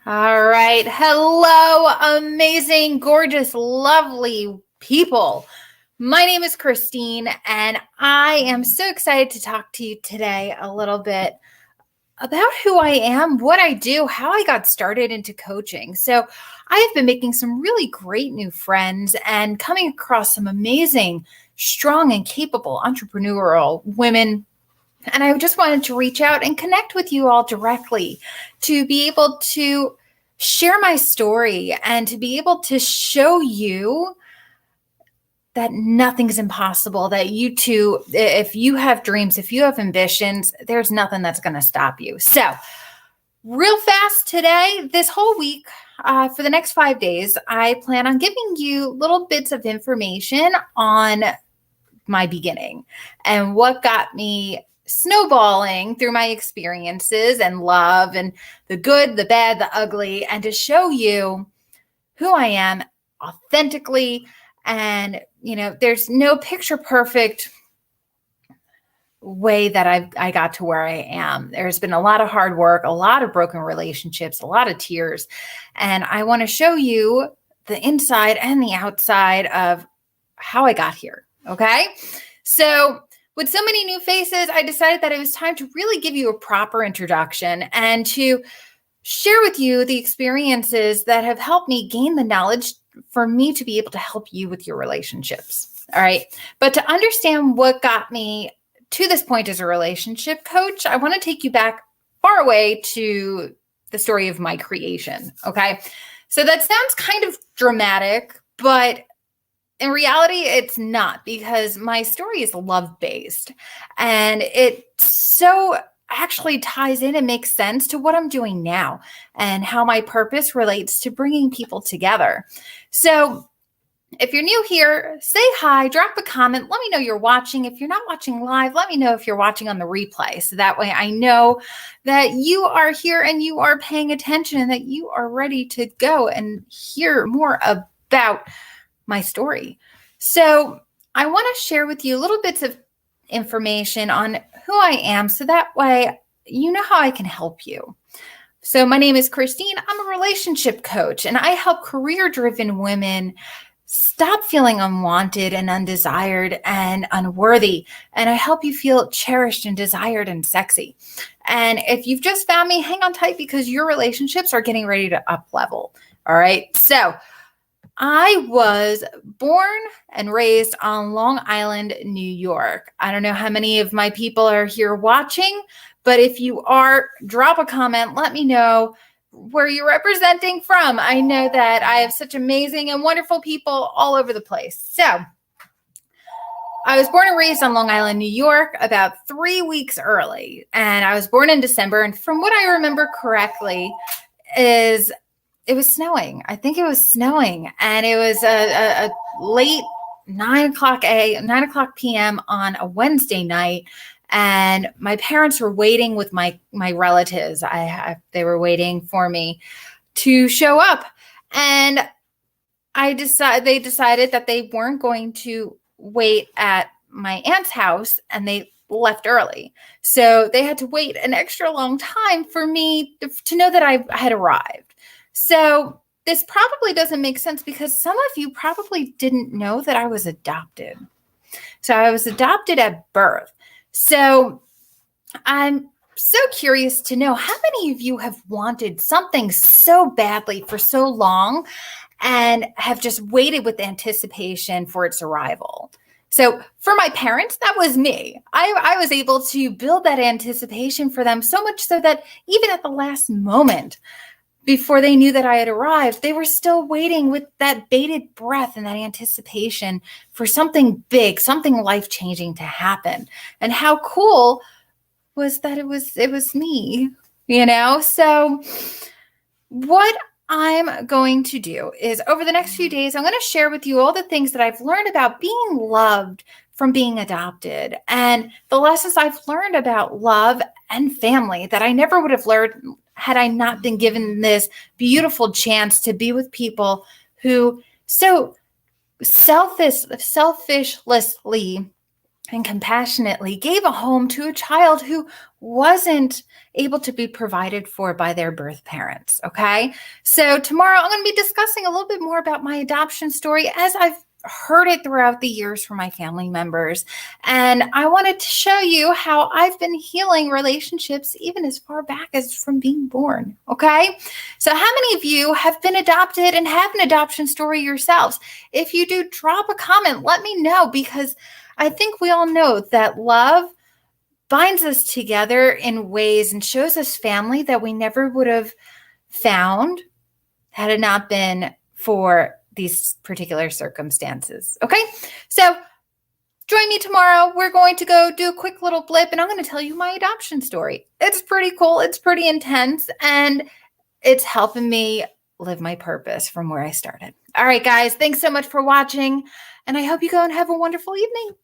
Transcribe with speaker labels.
Speaker 1: All right. Hello, amazing, gorgeous, lovely people. My name is Christine, and I am so excited to talk to you today a little bit about who I am, what I do, how I got started into coaching. So, I have been making some really great new friends and coming across some amazing, strong, and capable entrepreneurial women. And I just wanted to reach out and connect with you all directly to be able to share my story and to be able to show you that nothing's impossible, that you too, if you have dreams, if you have ambitions, there's nothing that's going to stop you. So, real fast today, this whole week, for the next 5 days, I plan on giving you little bits of information on my beginning and what got me snowballing through my experiences and love and the good, the bad, the ugly, and to show you who I am authentically. And, there's no picture perfect way that I got to where I am. There's been a lot of hard work, a lot of broken relationships, a lot of tears. And I want to show you the inside and the outside of how I got here. Okay. So with so many new faces, I decided that it was time to really give you a proper introduction and to share with you the experiences that have helped me gain the knowledge for me to be able to help you with your relationships. All right. But to understand what got me to this point as a relationship coach, I want to take you back far away to the story of my creation. Okay. So that sounds kind of dramatic, but in reality, it's not, because my story is love-based, and it so actually ties in and makes sense to what I'm doing now and how my purpose relates to bringing people together. So if you're new here, say hi, drop a comment, let me know you're watching. If you're not watching live, let me know if you're watching on the replay. So that way I know that you are here and you are paying attention and that you are ready to go and hear more about my story. So I want to share with you little bits of information on who I am, so that way you know how I can help you. So my name is Christine. I'm a relationship coach, and I help career-driven women stop feeling unwanted and undesired and unworthy. And I help you feel cherished and desired and sexy. And if you've just found me, hang on tight, because your relationships are getting ready to uplevel. All right. So I was born and raised on Long Island, New York. I don't know how many of my people are here watching, but if you are, drop a comment. Let me know where you're representing from. I know that I have such amazing and wonderful people all over the place. So I was born and raised on Long Island, New York, about 3 weeks early. And I was born in December. And from what I remember correctly is it was snowing. I think it was snowing. And it was a late 9 o'clock p.m. on a Wednesday night. And my parents were waiting with my relatives. They were waiting for me to show up. And they decided that they weren't going to wait at my aunt's house, and they left early. So they had to wait an extra long time for me to know that I had arrived. So this probably doesn't make sense, because some of you probably didn't know that I was adopted. So I was adopted at birth. So I'm so curious to know how many of you have wanted something so badly for so long and have just waited with anticipation for its arrival. So for my parents, that was me. I was able to build that anticipation for them, so much so that even at the last moment, before they knew that I had arrived, they were still waiting with that bated breath and that anticipation for something big, something life-changing to happen. And how cool was that it was me, So what I'm going to do is, over the next few days, I'm going to share with you all the things that I've learned about being loved from being adopted, and the lessons I've learned about love and family that I never would have learned had I not been given this beautiful chance to be with people who so selfishly and compassionately gave a home to a child who wasn't able to be provided for by their birth parents. Okay. So tomorrow I'm going to be discussing a little bit more about my adoption story as I've heard it throughout the years from my family members. And I wanted to show you how I've been healing relationships even as far back as from being born. Okay. So how many of you have been adopted and have an adoption story yourselves? If you do, drop a comment. Let me know, because I think we all know that love binds us together in ways and shows us family that we never would have found had it not been for these particular circumstances. Okay, so join me tomorrow. We're going to go do a quick little blip, and I'm going to tell you my adoption story. It's pretty cool. It's pretty intense, and it's helping me live my purpose from where I started. All right, guys, thanks so much for watching, and I hope you go and have a wonderful evening.